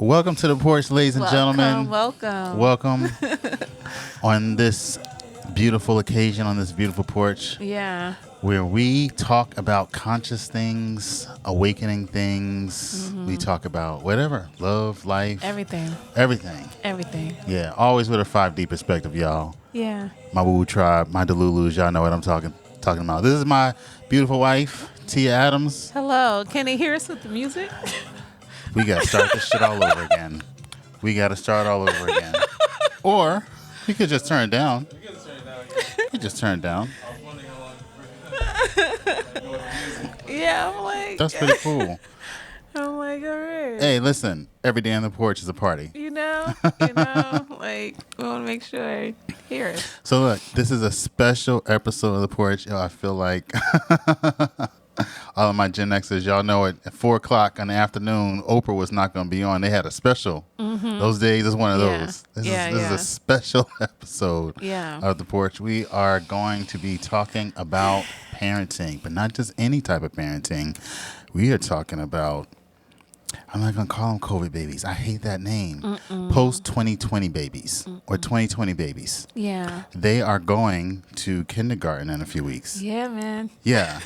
Welcome to the porch, ladies and gentlemen. Welcome. On this beautiful occasion, on this beautiful porch. Yeah. Where we talk about conscious things, awakening things. We talk about whatever. Love, life. Everything. Yeah. Always with a 5D perspective, y'all. Yeah. My woo tribe, my Delulus, y'all know what I'm talking about. This is my beautiful wife, Tia Adams. Hello. Can they hear us with the music? We got to start this shit all over again. Or we could just turn it down. Yeah, I'm like. That's pretty cool. I'm like, all right. Hey, listen. Every day on the porch is a party. You know, like, we want to make sure I hear it. So look, this is a special episode of the porch. I feel like all of my Gen Xers, y'all know it. At 4:00 in the afternoon, Oprah was not going to be on. They had a special. Those days is one of those. This is a special episode of the porch. We are going to be talking about parenting, but not just any type of parenting. We are talking about, I'm not going to call them COVID babies. I hate that name. Post-2020 babies or 2020 babies. Yeah. They are going to kindergarten in a few weeks. Yeah, man. Yeah.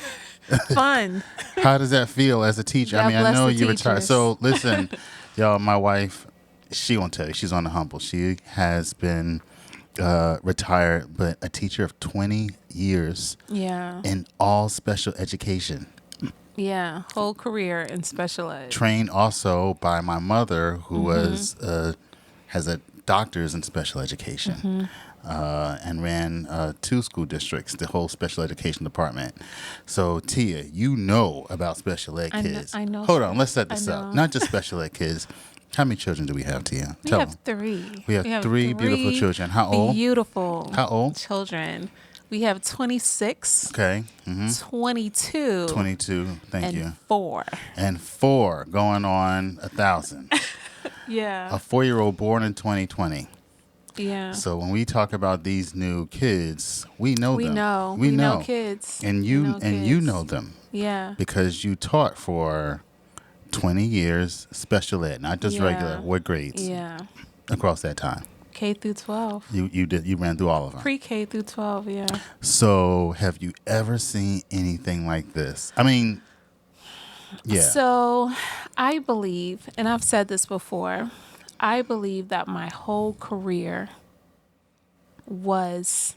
Fun. How does that feel as a teacher? God I mean, I know you retired. teachers. So listen, y'all, my wife, she won't tell you. She's on the humble. She has been retired, but a teacher of 20 years Yeah. in all special education. Yeah. Whole career in special ed. Trained also by my mother, who was has a doctor's in special education. And ran 2 school districts, the whole special education department. So, Tia, you know about special ed kids. I know. Hold on, let's set this I up. know. Not just special ed kids. How many children do we have, Tia? We Tell have them. 3. We have three beautiful children. How old? Beautiful. How old? Children. We have 26. Okay. 22. 22. Thank and you. 4. And 4 going on 1,000. Yeah. A 4-year-old born in 2020. Yeah. So when we talk about these new kids, we know them. We know kids. And you know them. Yeah. Because you taught for 20 years special ed, not just regular. What grades? Yeah. Across that time. K through 12. You ran through all of them. Pre-K through 12, yeah. So have you ever seen anything like this? I mean, yeah. So I believe, and I've said this before, I believe that my whole career was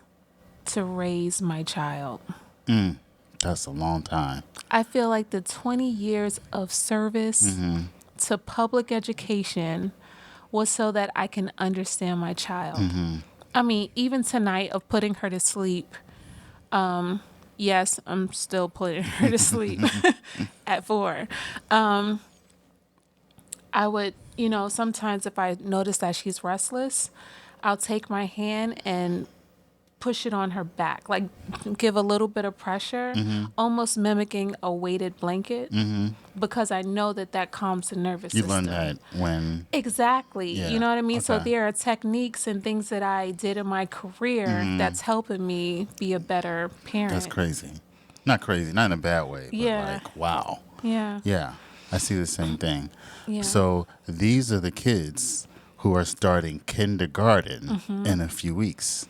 to raise my child. That's a long time. I feel like the 20 years of service to public education was so that I can understand my child. I mean, even tonight of putting her to sleep, yes, I'm still putting her to sleep at 4. I would, sometimes if I notice that she's restless, I'll take my hand and push it on her back, like give a little bit of pressure, almost mimicking a weighted blanket, because I know that calms the nervous system. You learned that when... Exactly. Yeah. You know what I mean? Okay. So there are techniques and things that I did in my career that's helping me be a better parent. That's crazy. Not crazy, not in a bad way, but like, wow. Yeah. Yeah, I see the same thing. Yeah. So these are the kids who are starting kindergarten in a few weeks.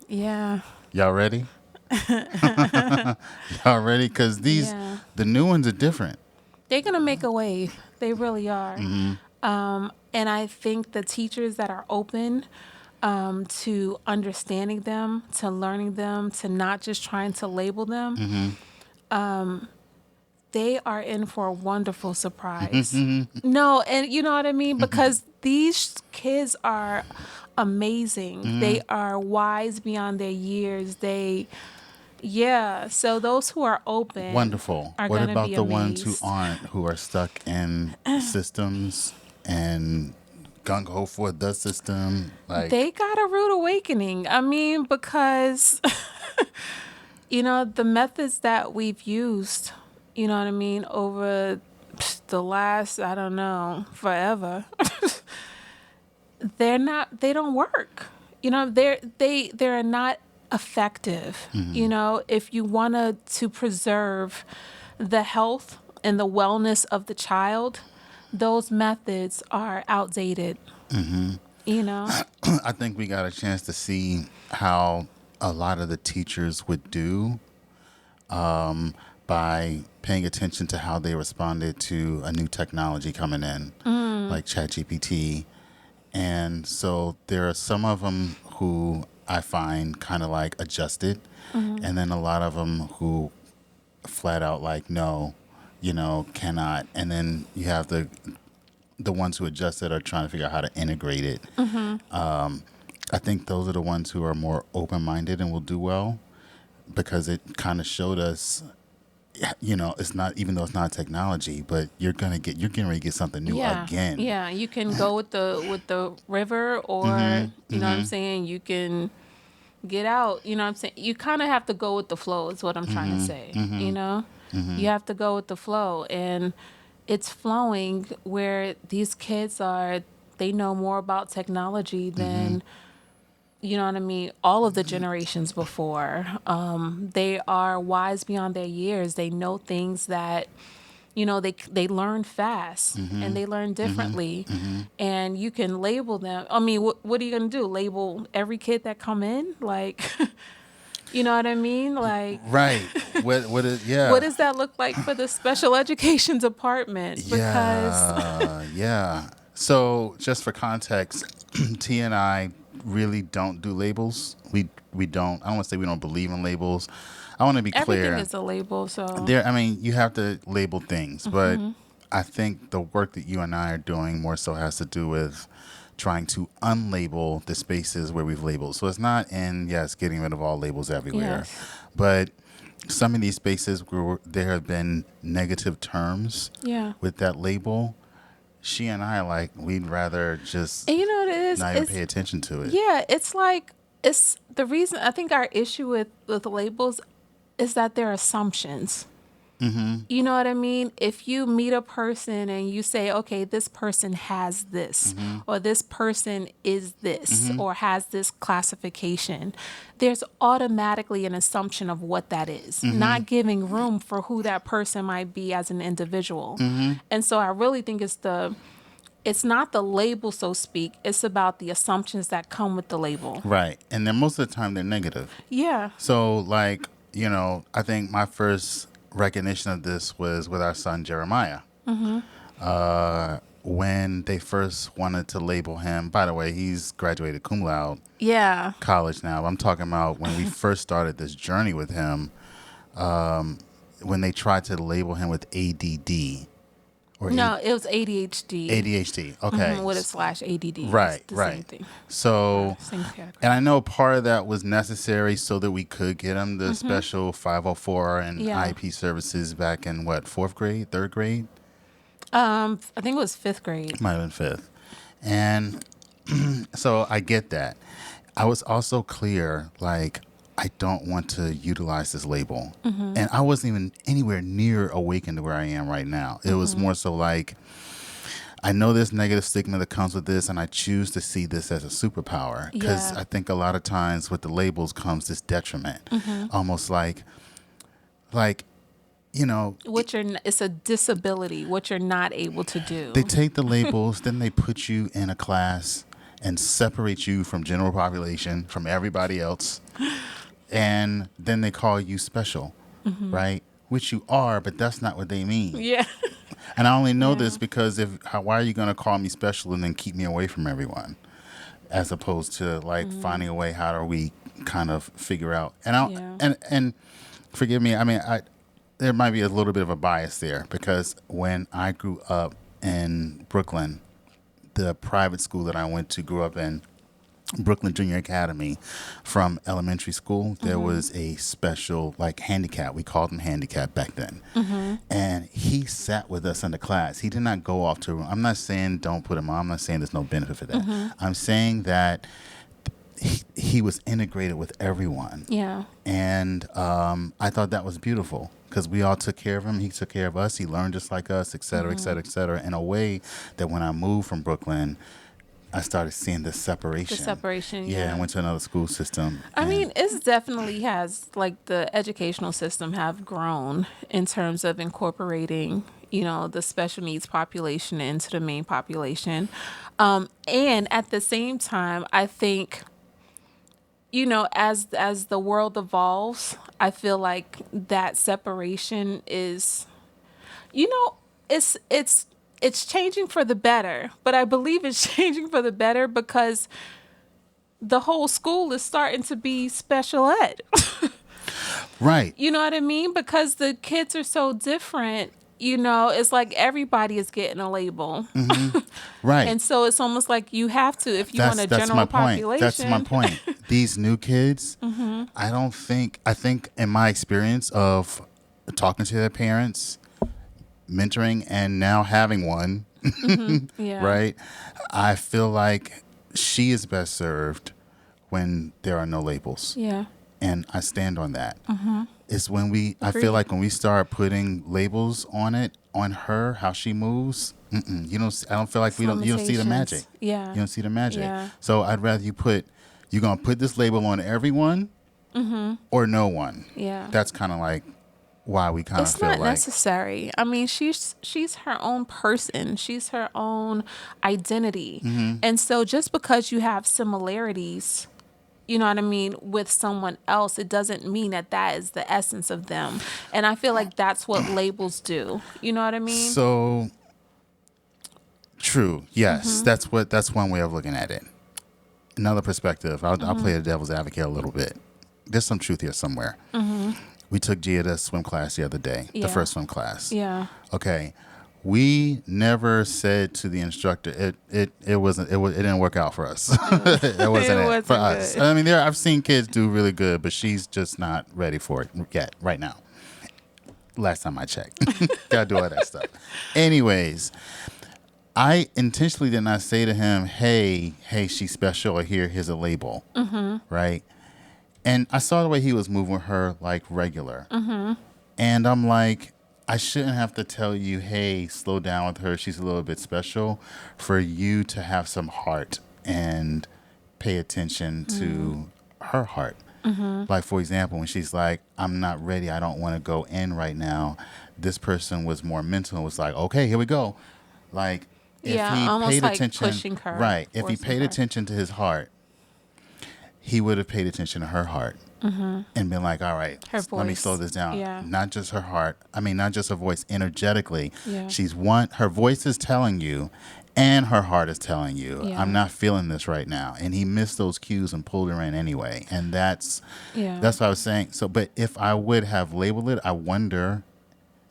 Yeah. Y'all ready? Y'all ready? Because the new ones are different. They're going to make a wave. They really are. And I think the teachers that are open to understanding them, to learning them, to not just trying to label them, they are in for a wonderful surprise. No, and you know what I mean? Because these kids are amazing. They are wise beyond their years. So those who are open, Wonderful. are What gonna about be the ones who amazed. aren't, who are stuck in systems and gung ho for the system? Like, they got a rude awakening. I mean, because the methods that we've used, you know what I mean, over the last, I don't know, forever, they don't work. They're not effective. If you want to preserve the health and the wellness of the child, those methods are outdated. You know? I think we got a chance to see how a lot of the teachers would do by paying attention to how they responded to a new technology coming in, like ChatGPT. And so there are some of them who I find kind of like adjusted, and then a lot of them who flat out like, no, cannot. And then you have the ones who adjusted are trying to figure out how to integrate it. I think those are the ones who are more open-minded and will do well, because it kind of showed us, it's not, even though it's not technology, but you're getting ready to get something new again. Yeah, you can go with the river, or you know what I'm saying, you can get out, you know what I'm saying? You kind of have to go with the flow is what I'm trying to say, you know? You have to go with the flow, and it's flowing where these kids they know more about technology than you know what I mean, all of the generations before. They are wise beyond their years. They know things that, they learn fast, and they learn differently. And you can label them. I mean, what are you going to do? Label every kid that come in? Like, you know what I mean? Like, right. What is, yeah. What does that look like for the special education department? Because yeah. So just for context, T and I really don't do labels. We don't. I don't want to say we don't believe in labels. I want to be clear. Everything is a label. So you have to label things, but I think the work that you and I are doing more so has to do with trying to unlabel the spaces where we've labeled. So it's not getting rid of all labels everywhere, but some of these spaces where there have been negative terms with that label, she and I we'd rather just and you know what it is? not even pay attention to it. Yeah, it's the reason I think our issue with labels is that they're assumptions. You know what I mean? If you meet a person and you say, okay, this person has this, or this person is this, or has this classification, there's automatically an assumption of what that is, not giving room for who that person might be as an individual. And so I really think it's not the label, so to speak. It's about the assumptions that come with the label. Right. And then most of the time they're negative. Yeah. So I think my first recognition of this was with our son Jeremiah. When they first wanted to label him, by the way, he's graduated cum laude college now. I'm talking about when we first started this journey with him, when they tried to label him with ADD. It was ADHD. ADHD, okay. With a /ADD. Right. Same thing. So, same category. and I know part of that was necessary so that we could get him the special 504 and IEP services back in fourth grade, third grade? I think it was fifth grade. Might have been fifth. And so I get that. I was also clear, I don't want to utilize this label. And I wasn't even anywhere near awakened to where I am right now. It was more so I know there's negative stigma that comes with this, and I choose to see this as a superpower. Because I think a lot of times with the labels comes this detriment. Almost it's a disability, what you're not able to do. They take the labels, then they put you in a class and separate you from general population, from everybody else. And then they call you special, right? Which you are, but that's not what they mean. Yeah. And I only know this because why are you going to call me special and then keep me away from everyone? As opposed to finding a way, how do we kind of figure out? And and forgive me, I mean, there might be a little bit of a bias there, because when I grew up in Brooklyn, the private school that I went to grew up in, Brooklyn Junior Academy, from elementary school, there was a special handicap. We called him handicap back then. And he sat with us in the class. He did not go off to a room. I'm not saying don't put him on. I'm not saying there's no benefit for that. I'm saying that he was integrated with everyone. Yeah. And I thought that was beautiful, because we all took care of him. He took care of us. He learned just like us, et cetera, et cetera, et cetera, in a way that when I moved from Brooklyn, I started seeing the separation. Yeah, I went to another school system. I mean, it definitely has, the educational system have grown in terms of incorporating, the special needs population into the main population. And at the same time, I think, as the world evolves, I feel like that separation is, it's changing for the better. But I believe it's changing for the better because the whole school is starting to be special ed. Right. You know what I mean? Because the kids are so different. It's like everybody is getting a label. Right. And so it's almost like you have to, if you want a That's my general point. population. That's my point. These new kids, I think in my experience of talking to their parents, mentoring, and now having one, Yeah. right? I feel like she is best served when there are no labels. Yeah. And I stand on that. It's when I feel Agreed. like when we start putting labels on her, how she moves, I don't feel like you don't see the magic. Yeah. You don't see the magic. Yeah. So I'd rather you're going to put this label on everyone or no one. Yeah. That's kind of like why we kind of It's feel not like. necessary. I mean, she's her own person. She's her own identity. And so just because you have similarities, you know what I mean, with someone else, it doesn't mean that is the essence of them. And I feel like that's what labels do. You know what I mean? So true. Yes. That's one way of looking at it. Another perspective. I'll play the devil's advocate a little bit. There's some truth here somewhere. We took Gia to swim class the other day, Yeah. the first swim class. Yeah. Okay. We never said to the instructor it didn't work out for us. It wasn't it for us. good. I mean, I've seen kids do really good, but she's just not ready for it yet right now. Last time I checked. Gotta do all that stuff. Anyways, I intentionally did not say to him, hey, she's special, or here's a label. Right? And I saw the way he was moving with her like regular. And I'm like, I shouldn't have to tell you, hey, slow down with her. She's a little bit special, for you to have some heart and pay attention to her heart. Like, for example, when she's like, I'm not ready, I don't want to go in right now. This person was more mental and was like, okay, here we go. Like, if he almost paid like attention, pushing her, right? If he forcing paid her. attention to his heart, he would have paid attention to her heart and been like, all right, Her let me voice. slow this down. Yeah. Not just her heart. I mean, not just her voice, energetically. Yeah. Her voice is telling you, and her heart is telling you, Yeah. I'm not feeling this right now. And he missed those cues and pulled her in anyway. And that's what I was saying. So, but if I would have labeled it, I wonder,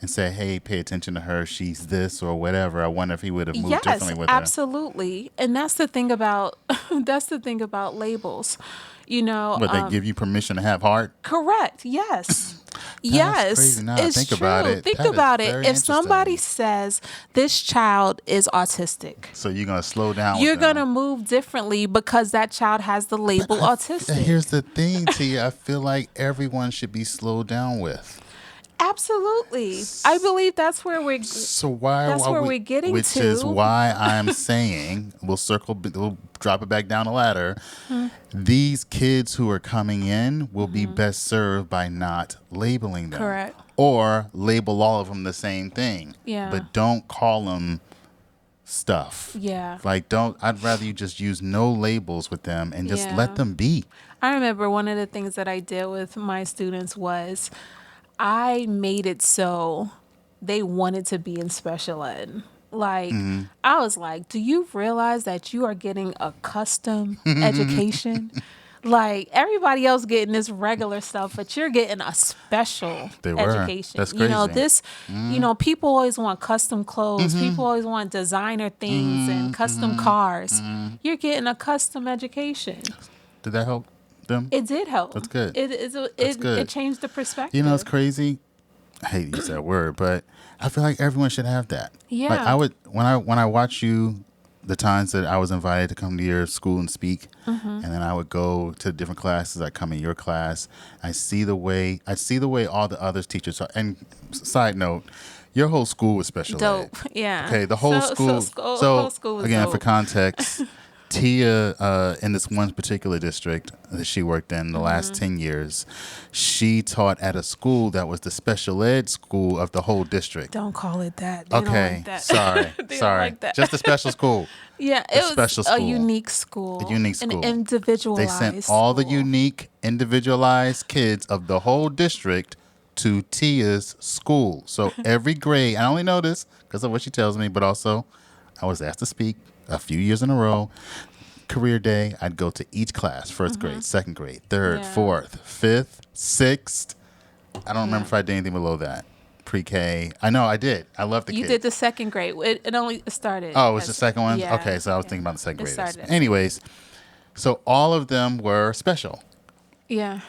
and say, hey, pay attention to her, she's this or whatever, I wonder if he would have moved differently with her. Absolutely. And that's the thing about labels. But they give you permission to have heart? Correct. Yes. Yes. Crazy. Now It's think true. about it. Think That is about it. very If somebody interesting. says this child is autistic, So you're going to slow down you're with them. going to move differently because that child has the label autistic. Here's the thing, Tia. I feel like everyone should be slowed down with. Absolutely. I believe that's where we're So why That's are where we, we're getting which to. is why I'm saying we'll drop it back down the ladder. These kids who are coming in will be best served by not labeling them. Correct. Or label all of them the same thing. Yeah. But don't call them stuff. Yeah. Like, I'd rather you just use no labels with them and just Yeah. let them be. I remember one of the things that I did with my students was I made it so they wanted to be in special ed. Like, I was like, do you realize that you are getting a custom education? Like, everybody else getting this regular stuff, but you're getting a special They were. education. That's This, crazy. people always want custom clothes. People always want designer things and custom cars. You're getting a custom education. Did that help them? It did help. That's good. It good. changed the perspective. You know, it's crazy. I hate to use that word, but I feel like everyone should have that. Yeah. Like, I would, when I watch you, the times that I was invited to come to your school and speak, and then I would go to different classes. I come in your class. I see the way all the others teachers are. And side note, your whole school was special Dope. ed. Yeah. Okay, the whole school. Whole school was again, dope. for context, Tia, in this one particular district that she worked in the last 10 years, she taught at a school that was the special ed school of the whole district. Don't call it that. They don't Okay, like that. sorry, They sorry. don't like that. Just a special school. Yeah, A it was special a school. unique school. A unique school. An individualized They sent all the school. unique, individualized kids of the whole district to Tia's school. So every grade, I only know this because of what she tells me, but also I was asked to speak a few years in a row. Career day, I'd go to each class, first grade, second grade, third, Yeah. fourth, fifth, sixth. I don't remember if I did anything below that. Pre-K. I know I did. I love the You kids. did the second grade. It only started. Oh, it was the as- second one? Yeah, Okay, so I was yeah. thinking about the second It graders. started. Anyways, so all of them were special. Yeah.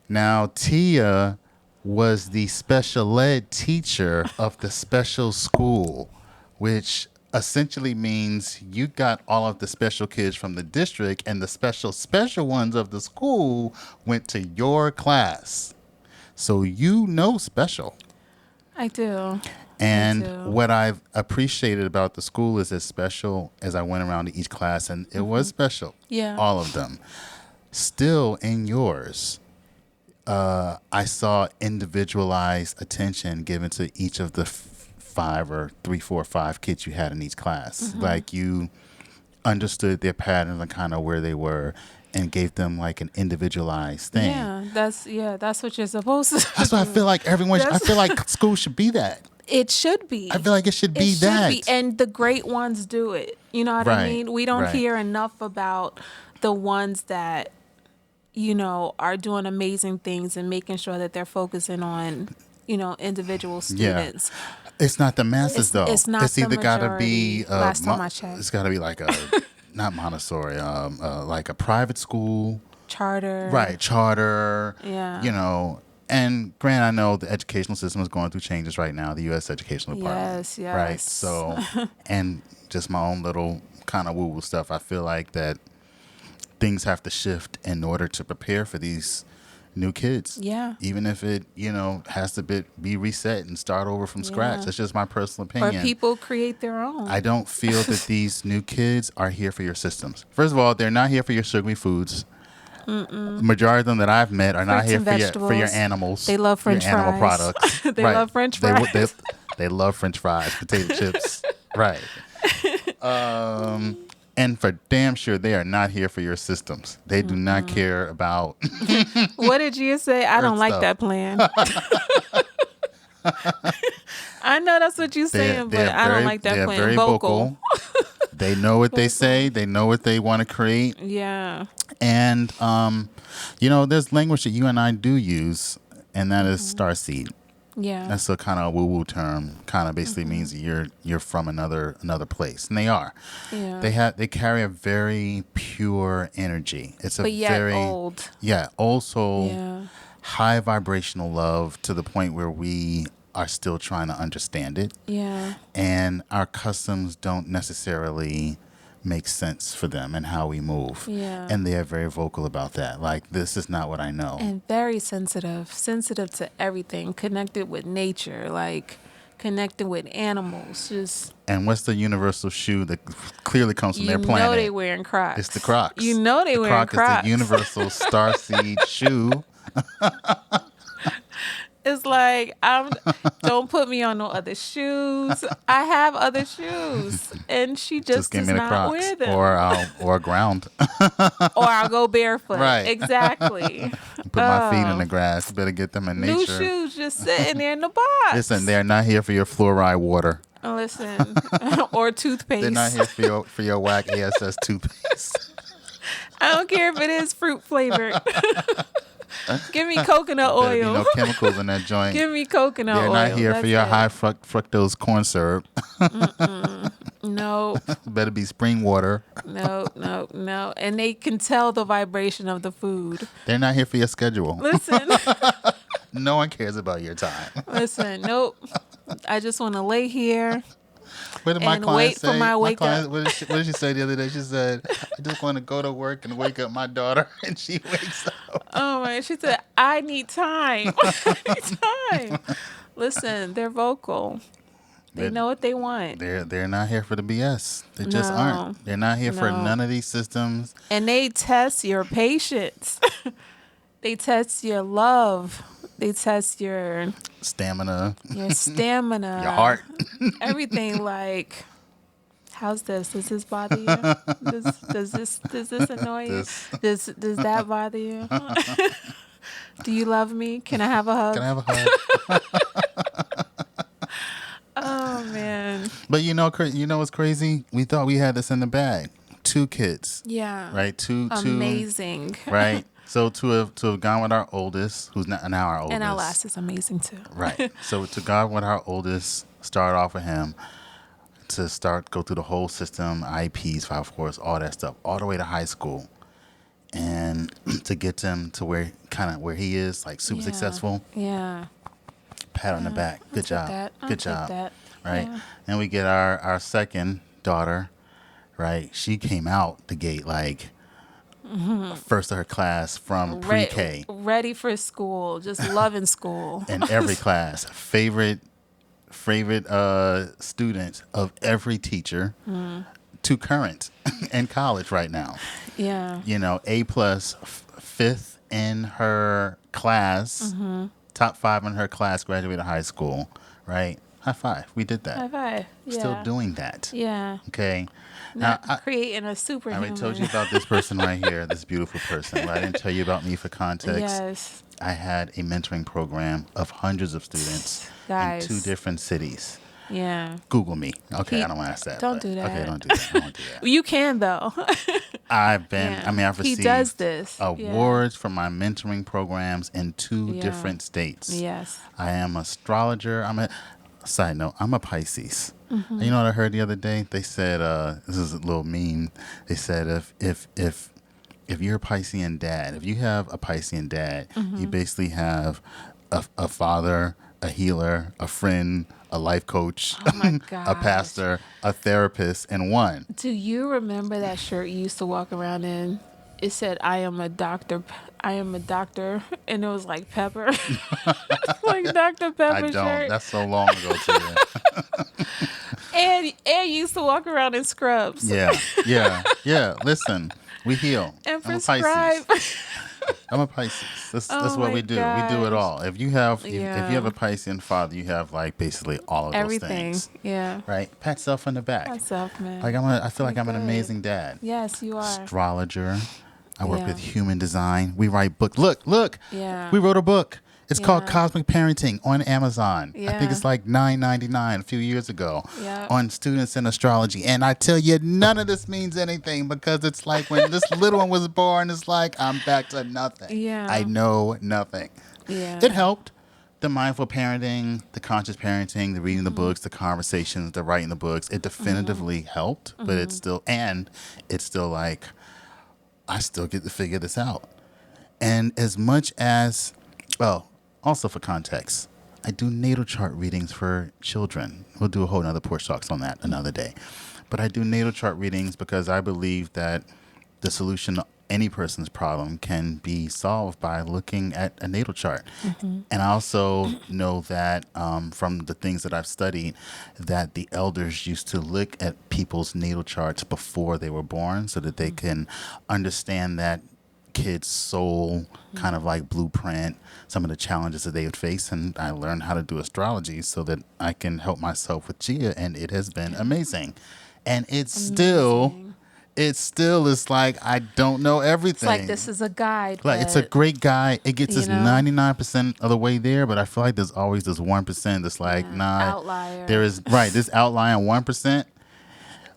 Now, Tia was the special ed teacher of the special school, which essentially means you got all of the special kids from the district and the special ones of the school went to your class. So you know special. I do. And Me too. what I've appreciated about the school is as special as I went around to each class, and it was special. Yeah. All of them. Still in yours, I saw individualized attention given to each of the five or three, four, five kids you had in each class. Like you understood their patterns and kind of where they were and gave them like an individualized thing. That's what you're supposed to. That's why I feel like everyone, I That's- feel like school should be that. It should be. I feel like it should be that. And the great ones do it. You know what I Right, mean? We don't right. hear enough about the ones that, are doing amazing things and making sure that they're focusing on, individual students. It's not the masses though. It's not It's either the got to be majority, last time I checked. It's got to be like a not Montessori, like a private school, Charter. right? Charter. Yeah. And granted, I know the educational system is going through changes right now. The U.S. Educational Department, Yes, yes. right? So, and just my own little kind of woo-woo stuff. I feel like that things have to shift in order to prepare for these new kids. Yeah. Even if it, has to be reset and start over from scratch. Yeah. That's just my personal Or opinion. people create their own. I don't feel that these new kids are here for your systems. First of all, they're not here for your sugary foods. The majority of them that I've met are not Fruits here and for your vegetables. animals. They love French your animal fries. products. They Right. love French They fries. they love French fries, potato chips. Right. And for damn sure, they are not here for your systems. They do not care about. What did you say? I don't like stuff. that plan. I know that's what you're saying, but I don't like that They're plan. very vocal. They know what they say. They know what they want to create. Yeah. And, there's language that you and I do use, and that is starseed. Yeah. That's a kind of woo-woo term. Kind of basically means that you're from another place, and they are. Yeah. They carry a very pure energy. It's a But yet very old. Yeah, also Yeah. high vibrational love to the point where we are still trying to understand it, Yeah. and our customs don't necessarily make sense for them and how we move. Yeah. And they are very vocal about that. Like, this is not what I know. And very sensitive to everything, connected with nature, like connected with animals. Just And what's the universal shoe that clearly comes from their you planet? know they wearing Crocs. It's the Crocs. You know they the wearing Croc Crocs. is the universal starseed shoe. It's like don't put me on no other shoes. I have other shoes, and she just give does me the not Crocs, wear them. or ground. Or I'll go barefoot. Right. Exactly. Put my feet in the grass. You better get them in New nature. shoes just sitting there in the box. Listen, they're not here for your fluoride water. Listen, or toothpaste. They're not here for your whack ASS toothpaste. I don't care if it is fruit flavored. Give me coconut Better be oil. no chemicals in that joint. Give me coconut They're oil. not here for That's your it. high fructose corn syrup. No, Better be spring water. no. And they can tell the vibration of the food. They're not here for your schedule. Listen, No one cares about your time. nope. I just want to lay here. What did my And client wait say? for my wake client, up. What did she say the other day? She said, I just want to go to work and wake up my daughter. And she wakes up. Oh my! She said, "I need time. I need time." Listen, they're vocal. They know what they want. They're not here for the BS. They just aren't. They're not here for none of these systems. And they test your patience. They test your love. They test your stamina, your heart, everything. Like, how's this? Does this bother you? Does this annoy you? Does that bother you? Do you love me? Can I have a hug? Can I have a hug? Oh man! But you know what's crazy? We thought we had this in the bag. 2 kids. Yeah. Right. Two. Amazing. Right. So to have gone with our oldest, who's now our oldest, and our last is amazing too. Right. So to go with our oldest, start off with him, to go through the whole system, IEPs, 5 4s, all that stuff, all the way to high school, and to get them to where he is, like super successful. Yeah. Pat on the back. Good job. Good job. That. Right. Yeah. And we get our second daughter. Right. She came out the gate like first of her class from pre-K. Ready for school. Just loving school. In every class. Favorite student of every teacher to current in college right now. Yeah. You know, A+, 5th in her class, top 5 in her class, graduated high school, right? High five. We did that. High five. Yeah. Still doing that. Yeah. Okay. Not creating a superhuman. I already told you about this person right here, this beautiful person. But I didn't tell you about me for context. Yes. I had a mentoring program of hundreds of students in 2 different cities. Yeah. Google me. Okay, I don't want to ask that. Don't do that. Okay, don't do that. I won't do that. You can though. I've received he does this. awards for my mentoring programs in 2 different states. Yes. I am an astrologer. Side note, I'm a Pisces. And you know what I heard the other day? They said, this is a little meme. They said if you're a Piscean dad, if you have a Piscean dad, you basically have a father, a healer, a friend, a life coach, a pastor, a therapist, and one. Do you remember that shirt you used to walk around in? It said, I am a doctor, and it was like Pepper. Like Dr. Pepper I don't. shirt. That's so long ago, too. And you used to walk around in scrubs. Yeah. Listen, we heal. And I'm a prescribe. Pisces. I'm a Pisces. That's what we do. Gosh. We do it all. If you have a Piscean father, you have like basically all of Everything. those things. Yeah. Right? Pat yourself on the back. Myself, man. Like I feel like I'm an amazing dad. Yes, you are. Astrologer. I work with human design. We write books. Look. Yeah. We wrote a book. It's called Cosmic Parenting on Amazon. Yeah. I think it's like $9.99 a few years ago Yeah. on students in astrology. And I tell you, none of this means anything because it's like when this little one was born, it's like I'm back to nothing. Yeah. I know nothing. Yeah. It helped. The mindful parenting, the conscious parenting, the reading the books, the conversations, the writing the books, it definitively helped. But it's still like, I still get to figure this out. And as much as, also for context, I do natal chart readings for children. We'll do a whole nother Porch Talks on that another day. But I do natal chart readings because I believe that the solution to any person's problem can be solved by looking at a natal chart. And I also know that from the things that I've studied, that the elders used to look at people's natal charts before they were born so that they can understand that kid's soul kind of like blueprint, some of the challenges that they would face. And I learned how to do astrology so that I can help myself with Gia, and it has been amazing. And it's still is like I don't know everything. It's like this is a guide. Like it's a great guide. It gets us 99% of the way there, but I feel like there's always this 1% that's like, outlier. There is this outlier 1%,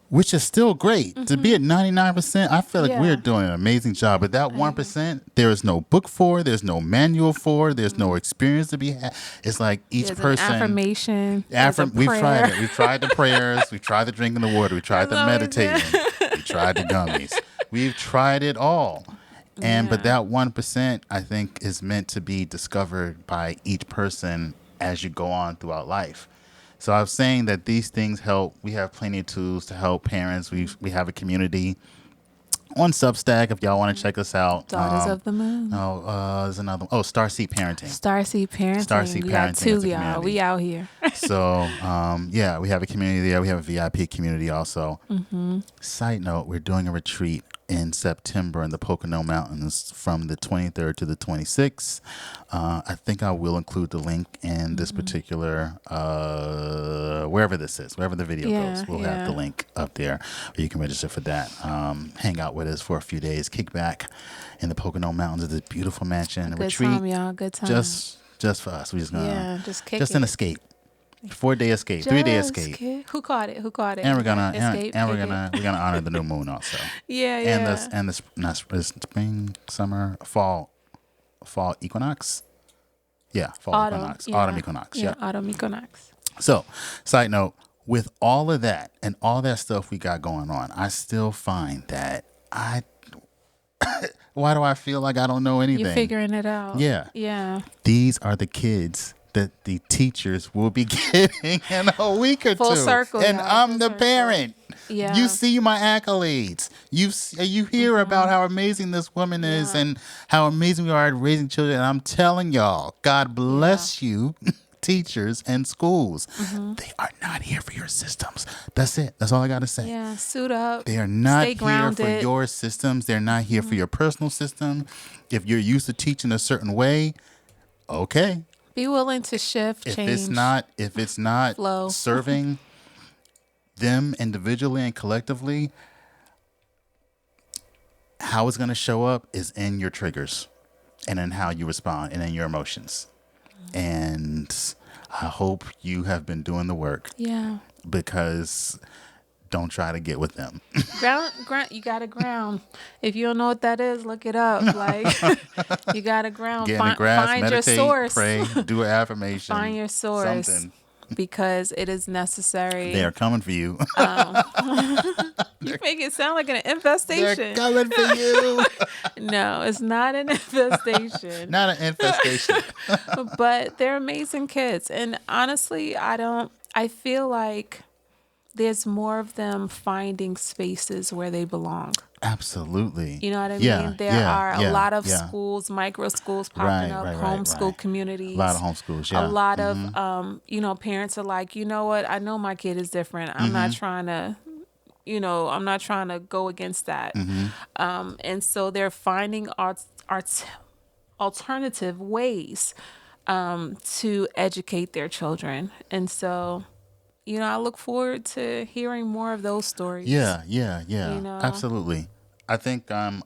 which is still great. To be at 99%, I feel like we're doing an amazing job. But that 1%, there is no book for, there's no manual for, there's no experience to be had. It's like each person. An affirmation. We've tried it. We've tried the prayers. We've tried the drinking the water. We tried the meditating. We tried the gummies. We've tried it all. But that 1%, I think, is meant to be discovered by each person as you go on throughout life. So I was saying that these things help. We have plenty of tools to help parents. We have a community on Substack if y'all want to check us out. Daughters of the Moon. There's another one. Oh, Starseed Parenting. Starseed Parenting. Starseed We Parenting got two, is a y'all. community. We out here. So, yeah, we have a community there. We have a VIP community also. Side note, we're doing a retreat in September in the Pocono Mountains from the 23rd to the 26th. I think I will include the link in this particular, wherever this is, wherever the video goes. We'll have the link up there where you can register for that. Hang out with us for a few days, kick back in the Pocono Mountains of this beautiful mansion. Good retreat. time, y'all. Good time. Just for us. We're just gonna just an escape. 4-day escape, 3-day escape. Who caught it? And we're gonna Escape, we're gonna honor the new moon also. And the spring, summer, fall equinox. Yeah, fall equinox, autumn equinox. Yeah, autumn equinox. So, side note, with all of that and all that stuff we got going on, I still find that why do I feel like I don't know anything? You're figuring it out. Yeah. These are the kids that the teachers will be getting in a week or Full two. circle, and y'all. I'm Full the circle. parent. Yeah. You see my accolades. You hear about how amazing this woman is and how amazing we are at raising children. And I'm telling y'all, God bless you, teachers and schools. They are not here for your systems. That's it. That's all I got to say. Yeah, suit up. They are not Stay here grounded. for your systems. They're not here for your personal system. If you're used to teaching a certain way, okay. Be willing to shift, change. If it's not flow. serving them individually and collectively, how it's going to show up is in your triggers and in how you respond and in your emotions. And I hope you have been doing the work. Yeah. Because don't try to get with them. Ground, you got to ground. If you don't know what that is, look it up. Like, you got to ground. Get in the grass, find meditate, your source. pray, do an affirmation. Find your source. Something. Because it is necessary. They are coming for you. You make it sound like an infestation. They're coming for you. No, it's not an infestation. Not an infestation. But they're amazing kids. And honestly, I feel like there's more of them finding spaces where they belong. Absolutely. You know what I mean? There are a lot of schools, micro schools popping up, homeschool communities. A lot of homeschools, yeah. A lot of, parents are like, you know what? I know my kid is different. I'm not trying to, I'm not trying to go against that. And so they're finding alternative ways to educate their children. And so, I look forward to hearing more of those stories. Yeah. know? Absolutely. I think I'm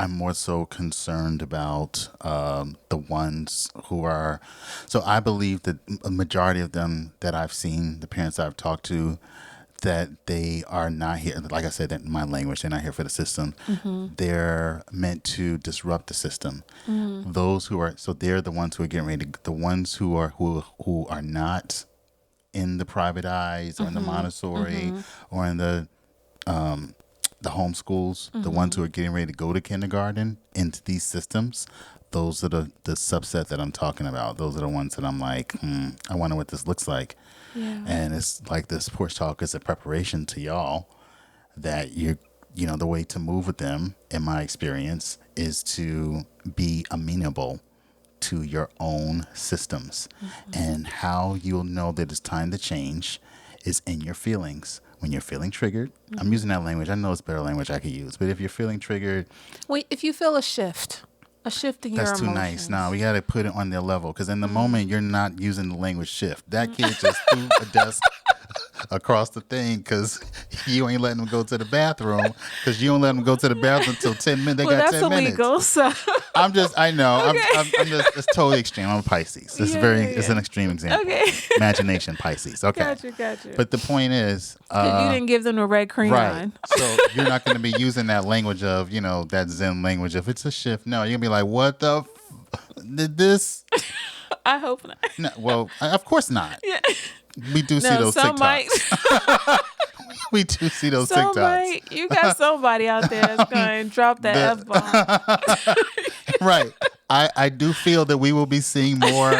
more so concerned about the ones who are. So I believe that a majority of them that I've seen, the parents I've talked to, that they are not here. Like I said, in my language, they're not here for the system. They're meant to disrupt the system. Those who are, so they're the ones who are getting ready. The ones who are not in the private eyes or in the Montessori or in the homeschools, the ones who are getting ready to go to kindergarten into these systems, those are the subset that I'm talking about. Those are the ones that I'm like, I wonder what this looks like. Yeah. And it's like this Porch Talk is a preparation to y'all that the way to move with them, in my experience, is to be amenable to your own systems. And how you'll know that it's time to change is in your feelings. When you're feeling triggered, I'm using that language. I know it's better language I could use, but if you're feeling triggered, wait, if you feel a shift in your emotions. That's too nice. No, we got to put it on their level, because in the moment you're not using the language shift. That kid just threw a desk across the thing because you ain't letting them go to the bathroom, because you don't let them go to the bathroom until 10 minutes. They got 10 minutes. Illegal, so. I know. Okay. I'm just, it's totally extreme. I'm a Pisces. It's it's an extreme example. Okay. Imagination Pisces. Okay. Gotcha. But the point is, you didn't give them the red crayon. right. So you're not going to be using that language of, that Zen language. If it's a shift, no, you're going to be like, what the did this? I hope not. No, well, of course not. Yeah. We do see those some TikToks. might. We do see those Some TikToks. might. You got somebody out there that's going to drop that F-bomb. Right. I do feel that we will be seeing more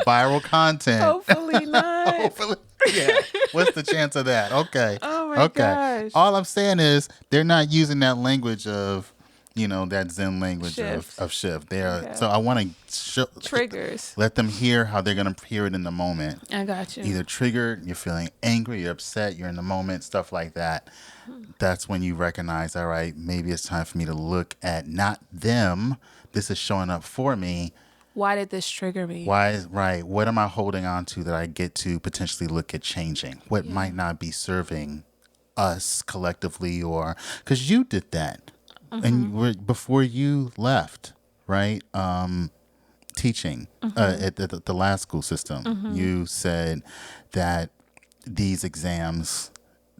viral content. Hopefully not. Hopefully. Yeah. What's the chance of that? Okay. Oh my Okay. gosh. All I'm saying is they're not using that language of, that Zen language Shift. of shift. They're Okay. so I want to Triggers. let them hear how they're going to hear it in the moment. I got you. Either triggered, you're feeling angry, you're upset, you're in the moment, stuff like that. That's when you recognize, all right, maybe it's time for me to look at not them. This is showing up for me. Why did this trigger me? Right? What am I holding on to that I get to potentially look at changing? What might not be serving us collectively, or because you did that, and before you left, right? Teaching at the last school system, you said that these exams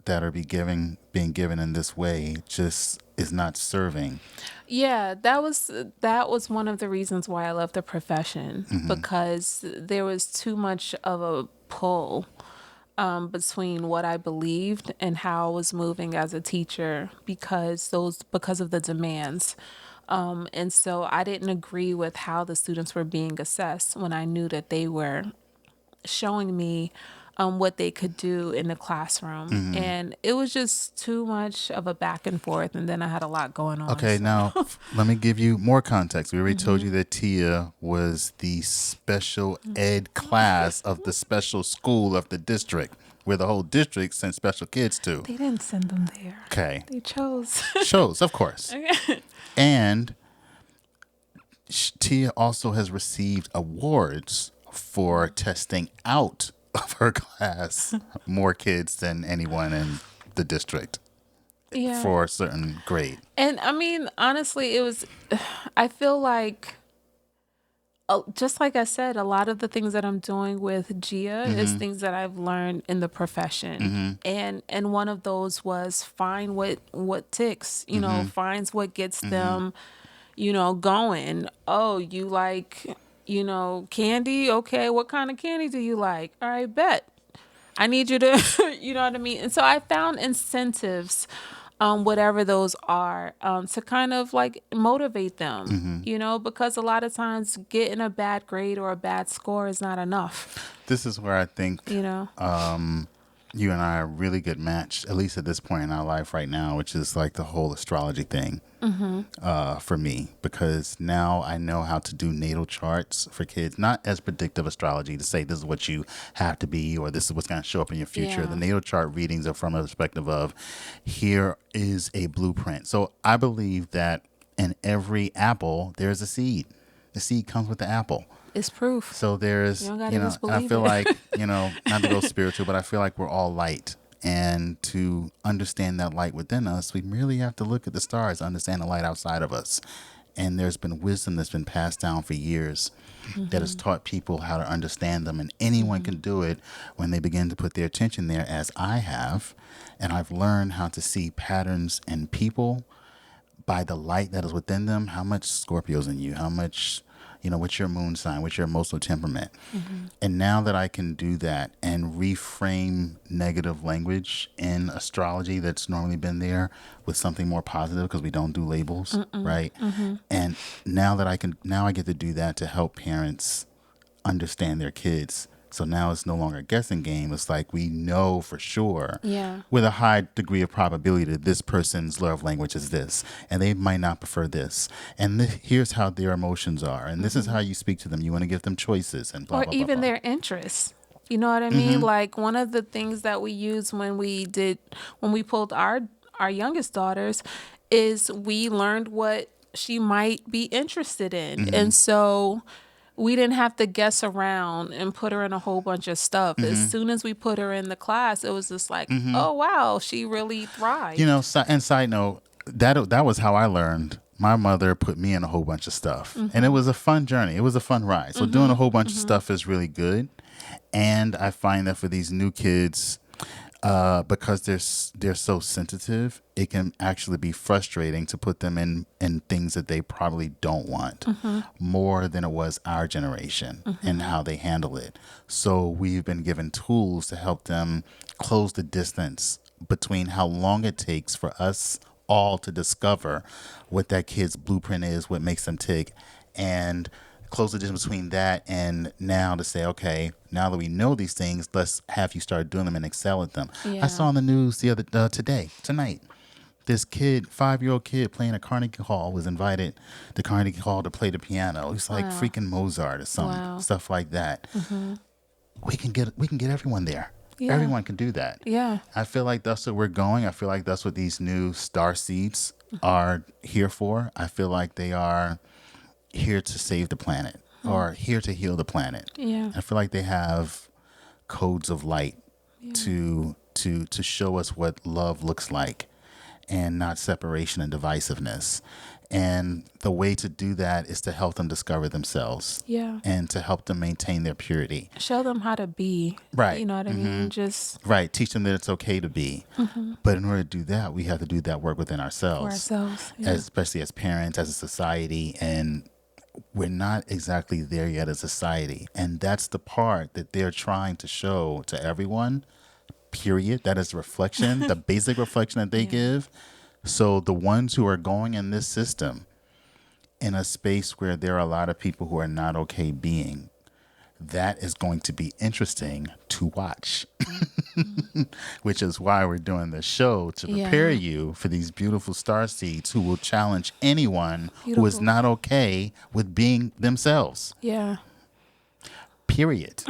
that are being given in this way just is not serving. Yeah, that was one of the reasons why I left the profession, because there was too much of a pull between what I believed and how I was moving as a teacher because of the demands. And so I didn't agree with how the students were being assessed when I knew that they were showing me what they could do in the classroom. And it was just too much of a back and forth. And then I had a lot going on. Okay, so- now let me give you more context. We already told you that Tia was the special ed class of the special school of the district, where the whole district sent special kids to. They didn't send them there. Okay. They chose. Shows, of course. And Tia also has received awards for testing out of her class more kids than anyone in the district Yeah. for a certain grade. And I mean, honestly, I feel like, just like I said, a lot of the things that I'm doing with Gia is things that I've learned in the profession. And one of those was find what ticks, finds what gets them, going. Oh, you like, candy? Okay, what kind of candy do you like? All right, bet. I need you to, you know what I mean? And so I found incentives, whatever those are, to kind of like motivate them, because a lot of times getting a bad grade or a bad score is not enough, This is where I think you and I are a really good match, at least at this point in our life right now, which is like the whole astrology thing for me, because now I know how to do natal charts for kids, not as predictive astrology to say this is what you have to be or this is what's going to show up in your future. Yeah. The natal chart readings are from a perspective of here is a blueprint. So I believe that in every apple, there's a seed. The seed comes with the apple. it's proof. So there's, You don't gotta just and I believe feel it. like, not to go spiritual, but I feel like we're all light. And to understand that light within us, we really have to look at the stars, understand the light outside of us. And there's been wisdom that's been passed down for years that has taught people how to understand them. And anyone can do it when they begin to put their attention there, as I have. And I've learned how to see patterns in people by the light that is within them. How much Scorpio's in you? How much, what's your moon sign? What's your emotional temperament? And now that I can do that and reframe negative language in astrology that's normally been there with something more positive, because we don't do labels, right? And now I get to do that to help parents understand their kids. So now it's no longer a guessing game. It's like we know for sure, Yeah. with a high degree of probability, that this person's love language is this, and they might not prefer this. And here's how their emotions are, and this is how you speak to them. You want to give them choices, and blah, Or blah, blah, even blah. their interests. You know what I mean? Like one of the things that we used when we pulled our youngest daughters is we learned what she might be interested in. And so we didn't have to guess around and put her in a whole bunch of stuff. As soon as we put her in the class, it was just like, oh wow, she really thrived. And side note, that was how I learned. My mother put me in a whole bunch of stuff, and it was a fun journey. It was a fun ride. So doing a whole bunch of stuff is really good. And I find that for these new kids, because they're so sensitive, it can actually be frustrating to put them in things that they probably don't want more than it was our generation and how they handle it. So we've been given tools to help them close the distance between how long it takes for us all to discover what that kid's blueprint is, what makes them tick, and close the distance between that and now to say, okay, now that we know these things, let's have you start doing them and excel at them. Yeah. I saw on the news the other tonight, this kid, 5-year-old kid playing at Carnegie Hall was invited to Carnegie Hall to play the piano. He's like Wow. freaking Mozart or some Wow. stuff like that. We can get everyone there. Yeah. Everyone can do that. Yeah. I feel like that's what we're going. I feel like that's what these new star seeds are here for. I feel like they are here to save the planet or here to heal the planet. Yeah. I feel like they have codes of light to show us what love looks like and not separation and divisiveness. And the way to do that is to help them discover themselves. Yeah. And to help them maintain their purity. Show them how to be. Right. You know what I mean? Just Right. Teach them that it's okay to be. But in order to do that, we have to do that work within for ourselves. ourselves. Yeah. Especially as parents, as a society. And we're not exactly there yet as a society. And that's the part that they're trying to show to everyone, period. That is reflection, the basic reflection that they give. So the ones who are going in this system in a space where there are a lot of people who are not okay being, that is going to be interesting to watch, which is why we're doing this show, to prepare you for these beautiful star seeds who will challenge anyone who is not okay with being themselves. Yeah. Period.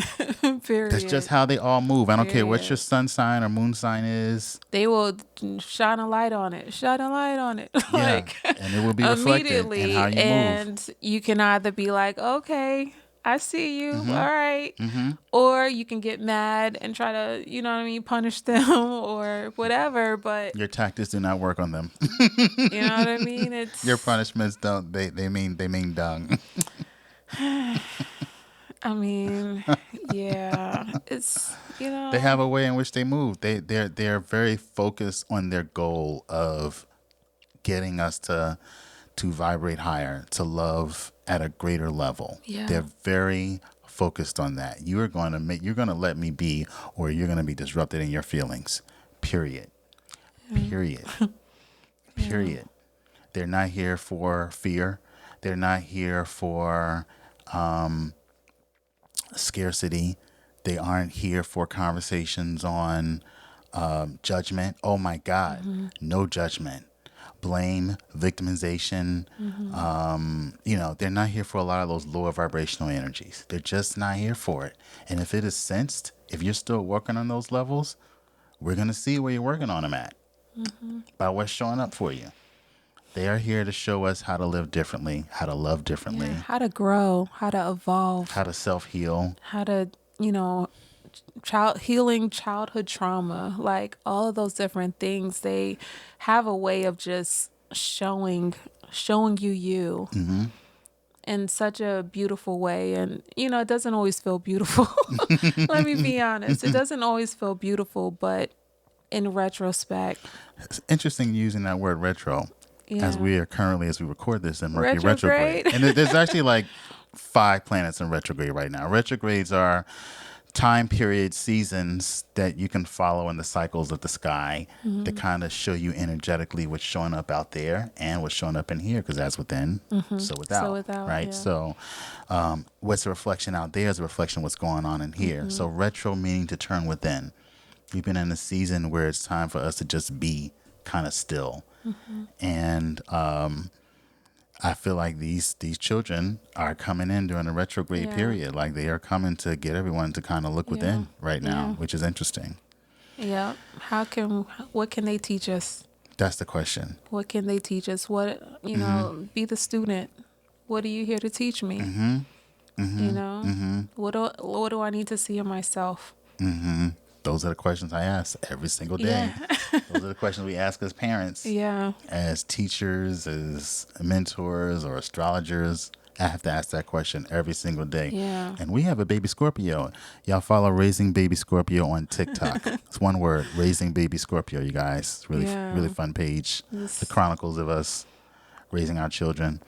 Period. That's just how they all move. I don't care what Period. your sun sign or moon sign is. They will shine a light on it. Shine a light on it. Yeah. And it will be reflected immediately. in how you move. And you can either be like, okay, I see you. All right. Or you can get mad and try to, you know what I mean, punish them or whatever. But Your tactics do not work on them. you know what I mean? It's Your punishments don't. They mean dung. I mean, yeah. It's They have a way in which they move. They're very focused on their goal of getting us to vibrate higher, to love at a greater level. Yeah. They're very focused on that. You're going to let me be, or you're going to be disrupted in your feelings. Period. Period. Period. They're not here for fear. They're not here for scarcity. They aren't here for conversations on judgment. Oh my God, no judgment. Blame, victimization. They're not here for a lot of those lower vibrational energies. They're just not here for it. And if it is sensed, if you're still working on those levels, we're going to see where you're working on them at by what's showing up for you. They are here to show us how to live differently, how to love differently, how to grow, how to evolve, how to self-heal. how to, healing childhood trauma, like all of those different things. They have a way of just showing you in such a beautiful way. And, it doesn't always feel beautiful. Let me be honest. It doesn't always feel beautiful, but in retrospect. It's interesting using that word retro. As we record this in Mercury Retrograde. retrograde. And there's actually like 5 planets in retrograde right now. Retrogrades are time period seasons that you can follow in the cycles of the sky that kind of show you energetically what's showing up out there and what's showing up in here, because that's within, so without, right? Yeah. So what's a reflection out there is a reflection of what's going on in here. So retro meaning to turn within. We've been in a season where it's time for us to just be kind of still. And I feel like these children are coming in during a retrograde period. Like they are coming to get everyone to kind of look within right now, which is interesting. Yeah. What can they teach us? That's the question. What can they teach us? What, be the student. What are you here to teach me? What do I need to see in myself? Those are the questions I ask every single day. Those are the questions we ask as parents. Yeah. As teachers, as mentors, or astrologers. I have to ask that question every single day. Yeah. And we have a baby Scorpio. Y'all follow Raising Baby Scorpio on TikTok. It's one word, Raising Baby Scorpio, you guys. Really, really fun page. The chronicles of us raising our children.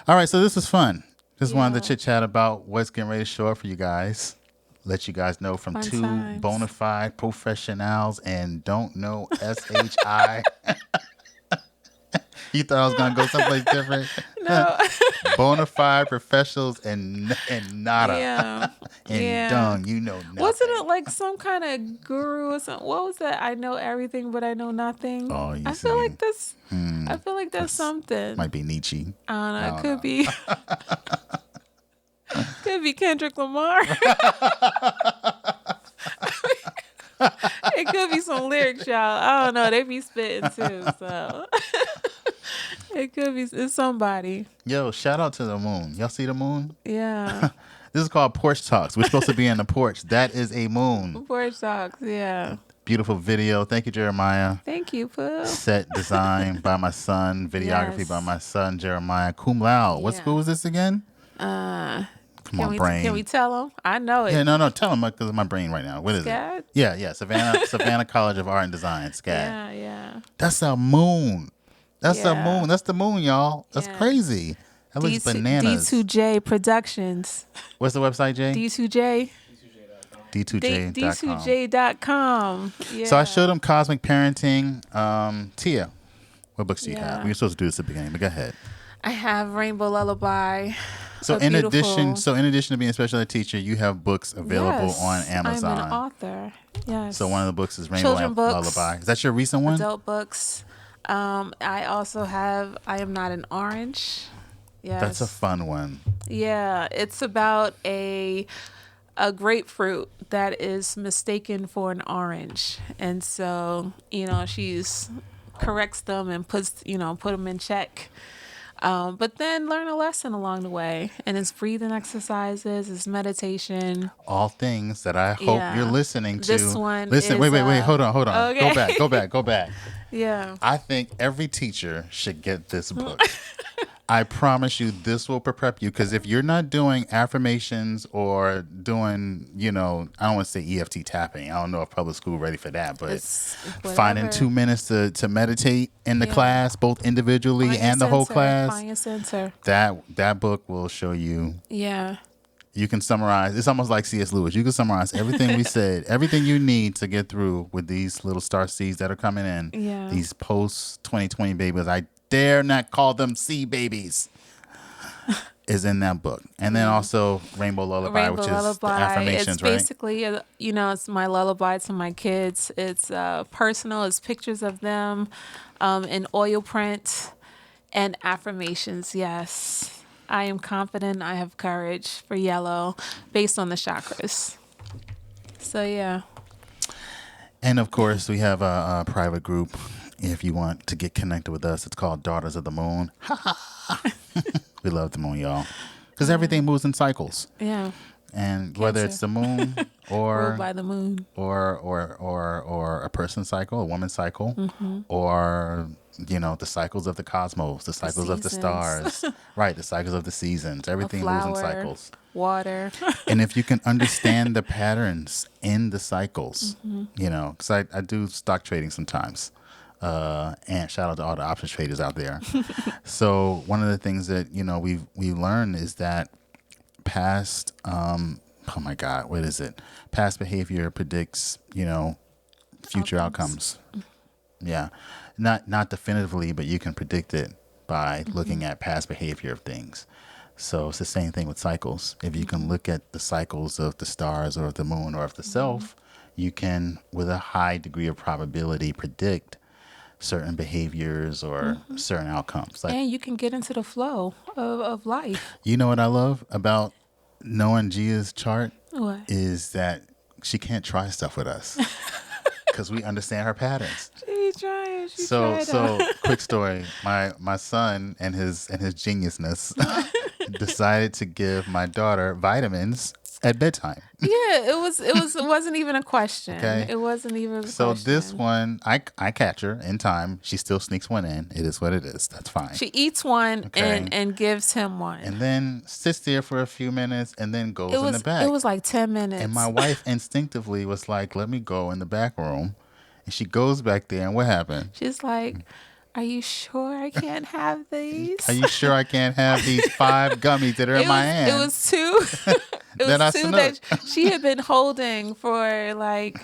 All right, so this was fun. Just wanted to chit chat about what's getting ready to show up for you guys. Let you guys know from Fun 2 times. bona fide professionals and don't know SHI. You thought I was going to go someplace different? know. Bona fide professionals and nada. Yeah. And Yeah. dung, you know nothing. Wasn't it like some kind of guru or something? What was that? I know everything, but I know nothing. Oh, you I see. feel like that's. I feel like that's something. Might be Nietzsche. I don't know. I It don't could know. be. Could be Kendrick Lamar. It could be some lyrics, y'all. I don't know. They be spitting too, so it could be. It's somebody. Yo, shout out to the moon. Y'all see the moon? Yeah. This is called Porch Talks. We're supposed to be in the porch. That is a moon. Porch Talks. Yeah. Beautiful video. Thank you, Jeremiah. Thank you, Pooh. Set design by my son. Videography Yes. by my son, Jeremiah. Cum laude. What Yeah. school was this again? Come on, brain. Can we tell them? I know it. Yeah, no. Tell him because of my brain right now. What is SCAD? it? Yeah. Savannah College of Art and Design. SCAD. Yeah. That's a moon. That's a Yeah. moon. That's the moon, y'all. That's Yeah. crazy. That looks bananas. D2J Productions. What's the website, Jay? D2J. D2J.com. D2J.com. Yeah. So I showed him Cosmic Parenting. Tia, what books do you Yeah. have? We were supposed to do this at the beginning, but go ahead. I have Rainbow Lullaby. So a in beautiful- addition to being a special ed teacher, you have books available Yes, on Amazon. I'm an author. Yes. So one of the books is Rainbow Children books. Lullaby. Is that your recent one? Adult books. I also have I Am Not an Orange. Yes. That's a fun one. Yeah, it's about a grapefruit that is mistaken for an orange, and so she's corrects them and put them in check. But then learn a lesson along the way, and it's breathing exercises, it's meditation. All things that I hope Yeah. you're listening to. This one Listen, is, wait. Hold on. okay. Go back. Yeah. I think every teacher should get this book. I promise you this will prep you, because if you're not doing affirmations or doing, I don't want to say EFT tapping. I don't know if public school ready for that, but It's finding whatever. 2 minutes to meditate in the Yeah. class, both individually Find your and the whole center. class, Find your center. that book will show you. Yeah. You can summarize. It's almost like C.S. Lewis. You can summarize everything we said, everything you need to get through with these little star seeds that are coming in. Yeah. These post 2020 babies. I dare not call them sea babies. Is in that book. And then also Rainbow Lullaby, which is the affirmations, it's right? basically, it's my lullaby to my kids. It's personal. It's pictures of them in oil print and affirmations. Yes. I am confident. I have courage for yellow based on the chakras. So, yeah. And of course, we have a private group. If you want to get connected with us, it's called Daughters of the Moon. We love the moon, y'all. Because everything moves in cycles. Yeah. And whether it's the moon or Ruled by the moon. or a person's cycle, a woman's cycle, Mm-hmm. or the cycles of the cosmos, the cycles of the seasons. stars, right? The cycles of the seasons. Everything moves in flower. cycles. Water. And if you can understand the patterns in the cycles, Mm-hmm. because I do stock trading sometimes. And shout out to all the options traders out there. So one of the things that we learn is that past past behavior predicts future outcomes. Yeah, not definitively, but you can predict it by looking at past behavior of things. So it's the same thing with cycles. If you can look at the cycles of the stars or of the moon or of the self, you can, with a high degree of probability, predict certain behaviors or certain outcomes. Like, And you can get into the flow of life. you know what I love about knowing Gia's chart What? is that she can't try stuff with us because we understand her patterns. She's trying. So quick story. My son and his geniusness decided to give my daughter vitamins at bedtime. Yeah, it wasn't even a question. Okay. It wasn't even a So question. this one, I catch her in time. She still sneaks one in. It is what it is. That's fine. She eats one Okay. and gives him one. And then sits there for a few minutes and then goes in the back. It was like 10 minutes. And my wife instinctively was like, let me go in the back room. And she goes back there and what happened? She's like, "Are you sure I can't have these?" Are you sure I can't have these 5 gummies that are in my hand? It was two. It That I was two snuck. that she had been holding for like,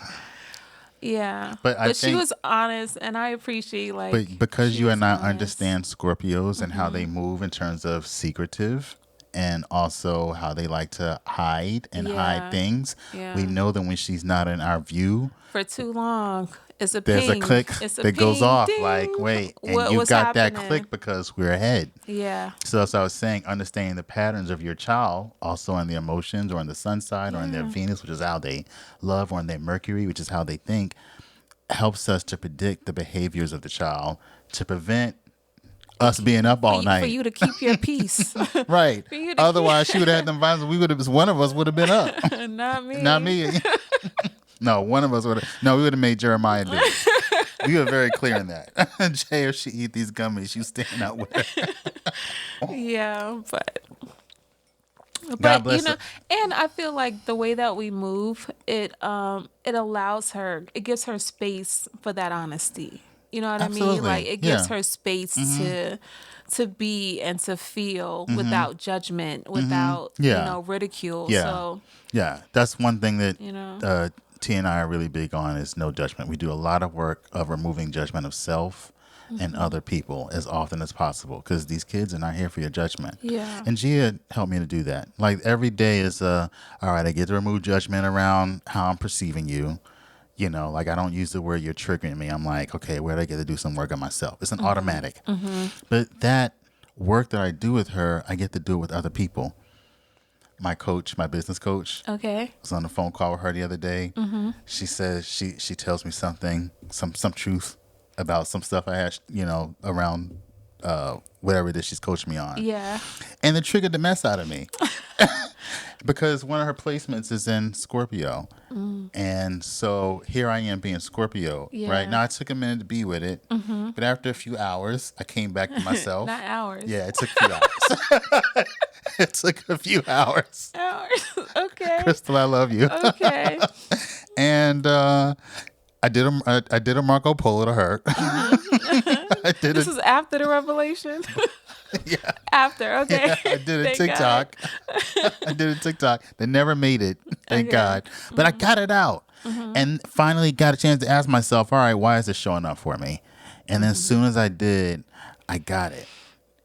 Yeah. But I But she think, was honest, and I appreciate, like, but because she you was and I honest. understand Scorpios and how they move in terms of secretive and also how they like to hide and hide Yeah. things, we Yeah. know that when she's not in our view, For too long. It's a there's a ping. click It's a that goes ping. off like, Ding. wait, and What you was got that happening? click because we're ahead. Yeah. So as I was saying, understanding the patterns of your child, also in the emotions or in the sun side or in their Yeah. Venus, which is how they love, or in their Mercury, which is how they think, helps us to predict the behaviors of the child to prevent us being up all For night. you to keep your peace. Right. For you to Otherwise, she would have had them vibes. We would have. One of us would have been up. keep. Not me. Not me. No, one of us would have. No, we would have made Jeremiah do it. We were very clear in that. Jay, if she eat these gummies, you stand out with her. Yeah, God but bless her. and I feel like the way that we move, it allows her, it gives her space for that honesty. You know what I mean? Absolutely. Like, it gives Yeah. her space to be and to feel Mm-hmm. without judgment, without Yeah. ridicule. Yeah. So, Yeah. That's one thing that you know. T and I are really big on is no judgment. We do a lot of work of removing judgment of self and other people as often as possible because these kids are not here for your judgment. Yeah. And Gia helped me to do that. Like every day is all right, I get to remove judgment around how I'm perceiving you. You know, like I don't use the word you're triggering me. I'm like, okay, where do I get to do some work on myself? It's an automatic. But that work that I do with her, I get to do it with other people. My coach, my business coach, Okay. was on the phone call with her the other day. She says she tells me something, some truth about some stuff I had, around whatever it is she's coaching me on. Yeah. And it triggered the mess out of me because one of her placements is in Scorpio. And so here I am being Scorpio, Yeah. right? Now, I took a minute to be with it, but after a few hours, I came back to myself. Not hours. Yeah, it took a few hours. It took a few hours. Hours. Okay. Crystal, I love you. Okay. And I did a Marco Polo to her. I did This is after the revelation. yeah. After. Okay. Yeah, I did a Thank TikTok. I did a TikTok. They never made it, thank God. But I got it out, and finally got a chance to ask myself, all right, why is this showing up for me? And then as soon as I did, I got it.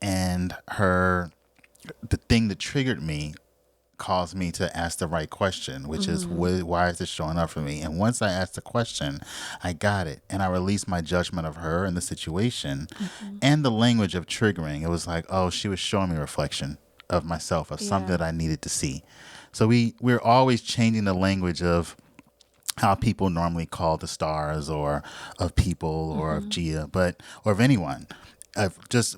And the thing that triggered me caused me to ask the right question, which is why is this showing up for me? And once I asked the question, I got it. And I released my judgment of her and the situation and the language of triggering. It was like, oh, she was showing me a reflection of myself, of something that I needed to see. So we're always changing the language of how people normally call the stars or of people or of Gia, or of anyone.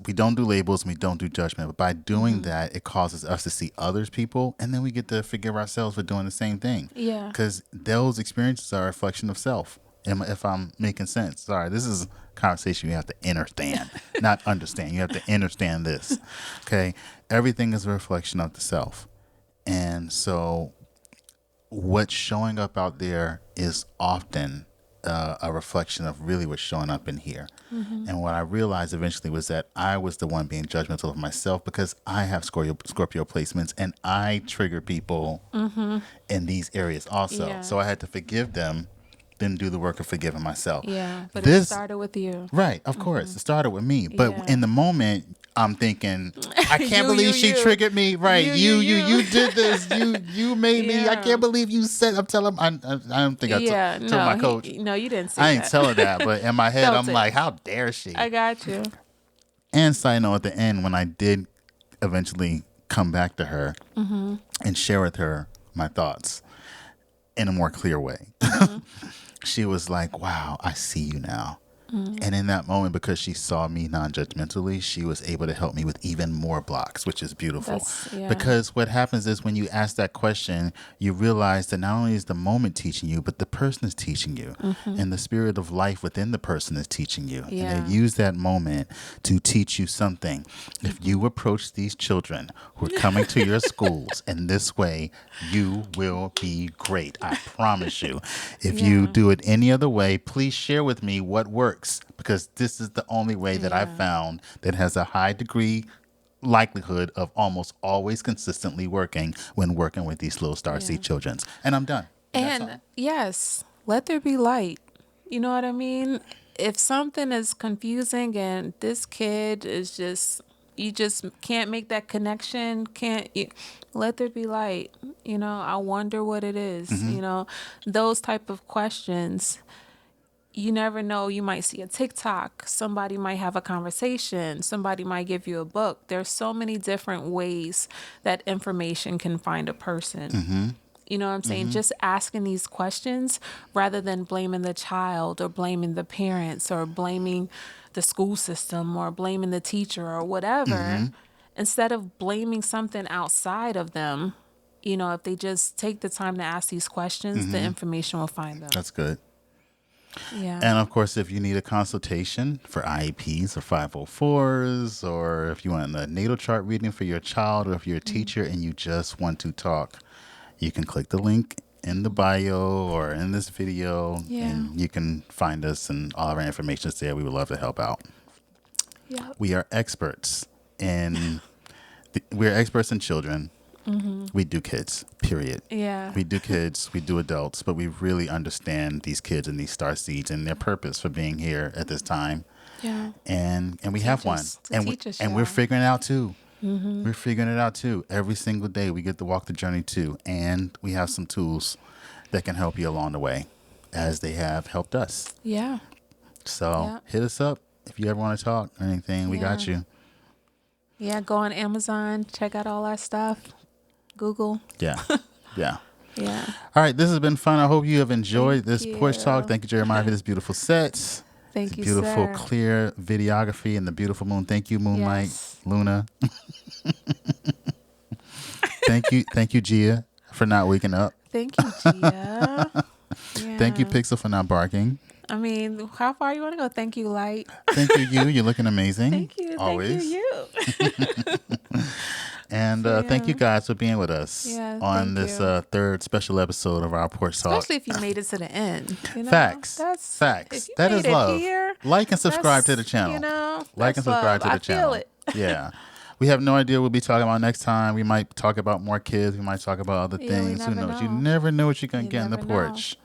We don't do labels and we don't do judgment. But by doing that, it causes us to see others people, and then we get to forgive ourselves for doing the same thing. Yeah. Because those experiences are a reflection of self. If I'm making sense. Sorry, this is a conversation you have to understand, not understand. You have to understand this. Okay? Everything is a reflection of the self. And so what's showing up out there is often a reflection of really what's showing up in here. And what I realized eventually was that I was the one being judgmental of myself because I have Scorpio placements and I trigger people in these areas also. Yeah. So I had to forgive them, then do the work of forgiving myself. Yeah. But it started with you. Right, of course. It started with me. But Yeah. in the moment, I'm thinking, I can't You, believe she you. triggered me. Right, you did this. You made me. I Yeah. can't believe you said. I'm telling. I don't think I told my coach. No, you didn't say I that. ain't tell her that, but in my head, Felt I'm it. like, how dare she? I got you. And side note, at the end, when I did eventually come back to her and share with her my thoughts in a more clear way, she was like, wow, I see you now. And in that moment, because she saw me non-judgmentally, she was able to help me with even more blocks, which is beautiful. Because what happens is when you ask that question, you realize that not only is the moment teaching you, but the person is teaching you. And the spirit of life within the person is teaching you. Yeah. And they use that moment to teach you something. If you approach these children who are coming to your schools in this way, you will be great. I promise you. If you do it any other way, please share with me what works. Because this is the only way that I've found that has a high degree likelihood of almost always consistently working when working with these little Starseed children. And I'm done. That's all. And yes, let there be light. You know what I mean? If something is confusing and this kid is just, you just can't make that connection, can't you, let there be light. You know, I wonder what it is. You know, those type of questions. You never know. You might see a TikTok. Somebody might have a conversation. Somebody might give you a book. There's so many different ways that information can find a person. You know what I'm saying? Just asking these questions rather than blaming the child or blaming the parents or blaming the school system or blaming the teacher or whatever. Instead of blaming something outside of them, you know, if they just take the time to ask these questions, the information will find them. That's good. Yeah. And of course, if you need a consultation for IEPs or 504s, or if you want a natal chart reading for your child, or if you're a teacher and you just want to talk, you can click the link in the bio or in this video, and you can find us, and all of our information is there. We would love to help out. Yeah. We are experts in we're experts in children. We do kids, period. Yeah. We do kids, we do adults, but we really understand these kids and these star seeds and their purpose for being here at this time. Yeah. And we have one, and we're figuring it out too. We're figuring it out too. Every single day we get to walk the journey too, and we have some tools that can help you along the way, as they have helped us. Yeah. So hit us up if you ever want to talk or anything. We got you. Yeah. Go on Amazon. Check out all our stuff. Google. Yeah. Yeah. Yeah. All right. This has been fun. I hope you have enjoyed this you. Porch Talk. Thank you, Jeremiah, for this beautiful set. Thank you, Beautiful, sir. clear videography and the beautiful moon. Thank you, Moonlight, Luna. Thank you, Gia, for not waking up. Thank you, Gia. Thank you, Pixel, for not barking. I mean, how far you want to go? Thank you, Light. Thank you, you. You're looking amazing. Thank you. Always. Thank you. And thank you guys for being with us on this you. third special episode of our Porch Talk. Especially if you made it to the end. You know? Facts. That's Facts. If you That made is love. Here, like and subscribe to the channel. You know, like and subscribe to the channel. I feel it. Yeah. We have no idea what we'll be talking about next time. We might talk about more kids. We might talk about other things. Who knows? Know. You never know what you're going to get in the never porch.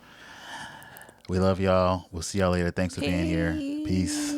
We love y'all. We'll see y'all later. Thanks for being here. Peace.